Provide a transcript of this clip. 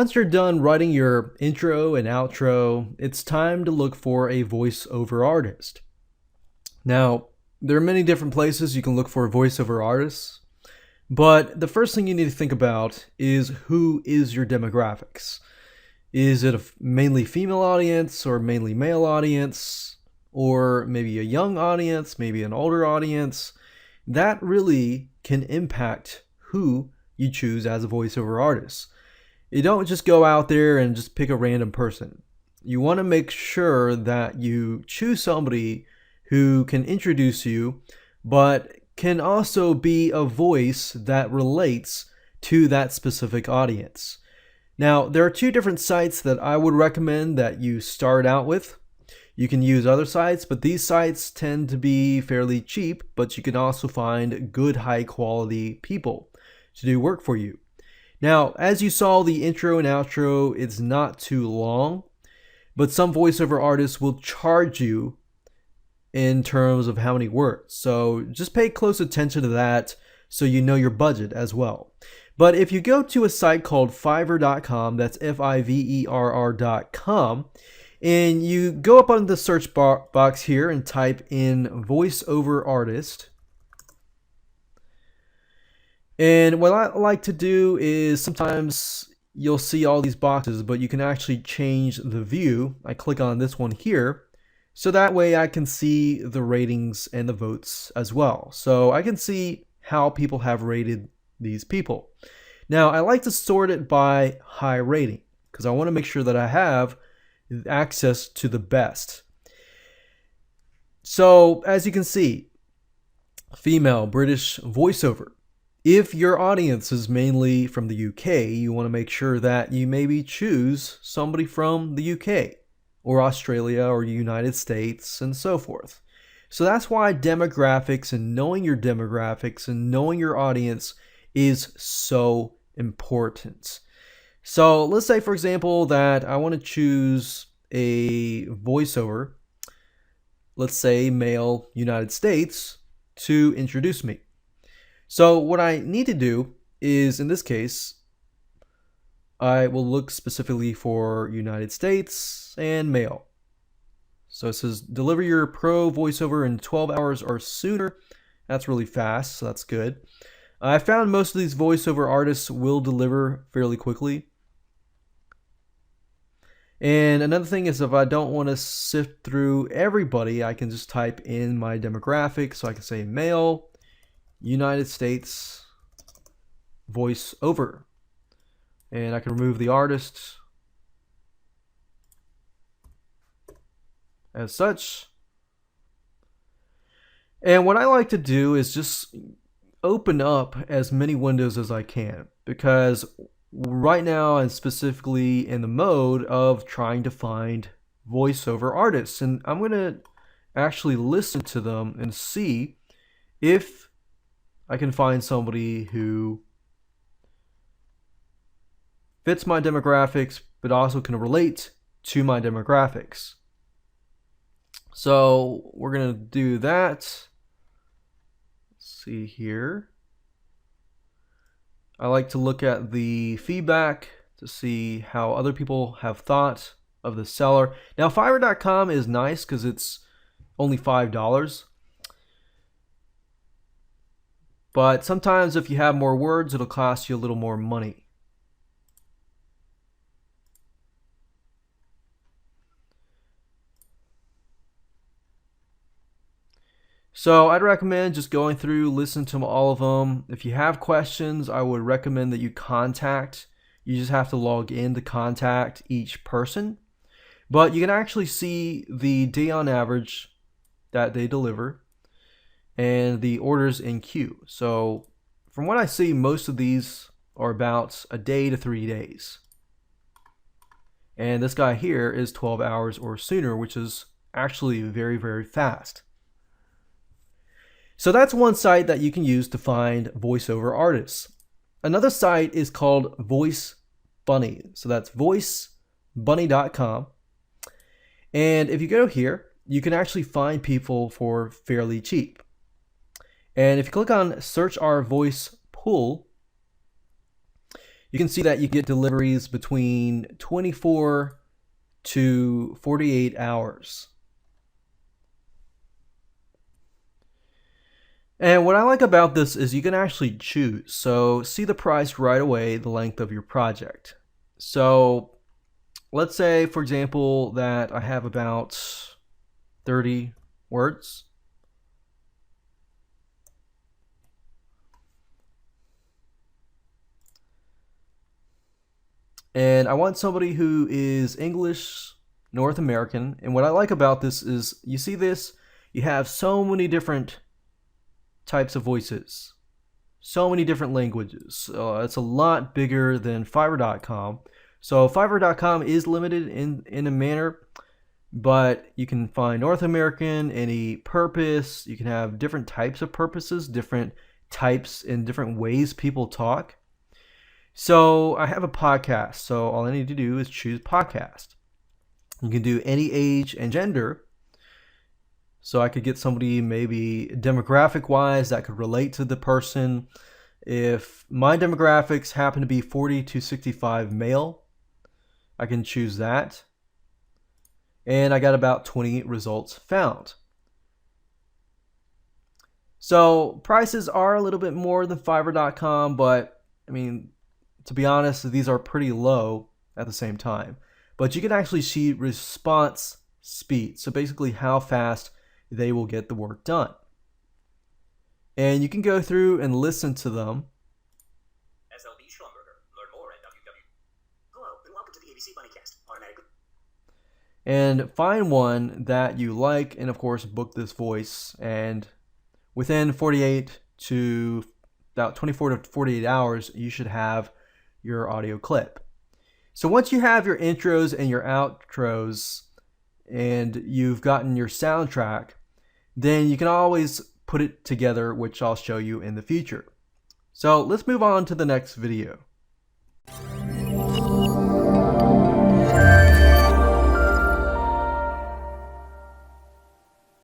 once you're done writing your intro and outro, it's time to look for a voiceover artist. Now, there are many different places you can look for voiceover artists, but the first thing you need to think about is who is your demographics. Is it a mainly female audience or mainly male audience, or maybe a young audience, maybe an older audience? That really can impact who you choose as a voiceover artist. You don't just go out there and just pick a random person. You want to make sure that you choose somebody who can introduce you, but can also be a voice that relates to that specific audience. Now, there are two different sites that I would recommend that you start out with. You can use other sites, but these sites tend to be fairly cheap, but you can also find good high quality people to do work for you. Now, as you saw, the intro and outro, it's not too long, but some voiceover artists will charge you in terms of how many words. So just pay close attention to that so you know your budget as well. But if you go to a site called Fiverr.com, that's Fiverr.com, and you go up on the search box here and type in voiceover artist. And what I like to do is sometimes you'll see all these boxes, but you can actually change the view. I click on this one here, so that way I can see the ratings and the votes as well. So I can see how people have rated these people. Now, I like to sort it by high rating because I want to make sure that I have access to the best. So as you can see, female British voiceover. If your audience is mainly from the UK, you want to make sure that you maybe choose somebody from the UK or Australia or United States and so forth. So that's why demographics and knowing your demographics and knowing your audience is so important. So let's say, for example, that I want to choose a voiceover, let's say male United States, to introduce me. So what I need to do is, in this case, I will look specifically for United States and male. So it says deliver your pro voiceover in 12 hours or sooner. That's really fast, so that's good. I found most of these voiceover artists will deliver fairly quickly. And another thing is, if I don't want to sift through everybody, I can just type in my demographics. So I can say male, United States, voiceover. And I can remove the artist as such. And what I like to do is just open up as many windows as I can, because right now I'm specifically in the mode of trying to find voiceover artists, and I'm going to actually listen to them and see if I can find somebody who fits my demographics but also can relate to my demographics. So we're going to do that. See here. I like to look at the feedback to see how other people have thought of the seller. Now, Fiverr.com is nice because it's only $5. But sometimes if you have more words, it'll cost you a little more money. So I'd recommend just going through, listen to all of them. If you have questions, I would recommend that you contact. You just have to log in to contact each person. But you can actually see the day on average that they deliver and the orders in queue. So from what I see, most of these are about a day to 3 days. And this guy here is 12 hours or sooner, which is actually very, very fast. So that's one site that you can use to find voiceover artists. Another site is called Voice Bunny. So that's voicebunny.com. And if you go here, you can actually find people for fairly cheap. And if you click on search our voice pool, you can see that you get deliveries between 24 to 48 hours. And what I like about this is you can actually choose. So see the price right away, the length of your project. So let's say, for example, that I have about 30 words. And I want somebody who is English, North American. And what I like about this is, you see this, you have so many different types of voices, so many different languages. It's a lot bigger than Fiverr.com. So Fiverr.com is limited in a manner, but you can find North American, any purpose. You can have different types of purposes, different types and different ways people talk. So I have a podcast, so all I need to do is choose podcast. You can do any age and gender. So I could get somebody maybe demographic wise that could relate to the person. If my demographics happen to be 40 to 65 male, I can choose that. And I got about 20 results found. So prices are a little bit more than Fiverr.com, but I mean, to be honest, these are pretty low at the same time. But you can actually see response speed. So basically how fast they will get the work done. And you can go through and listen to them. SLB Schlumberger. Learn more at www. Hello, and welcome to the ABC Bunnycast. Automatically. And find one that you like, and of course book this voice. And within 48 to about 24 to 48 hours, you should have your audio clip. So once you have your intros and your outros, and you've gotten your soundtrack, then you can always put it together, which I'll show you in the future. So let's move on to the next video.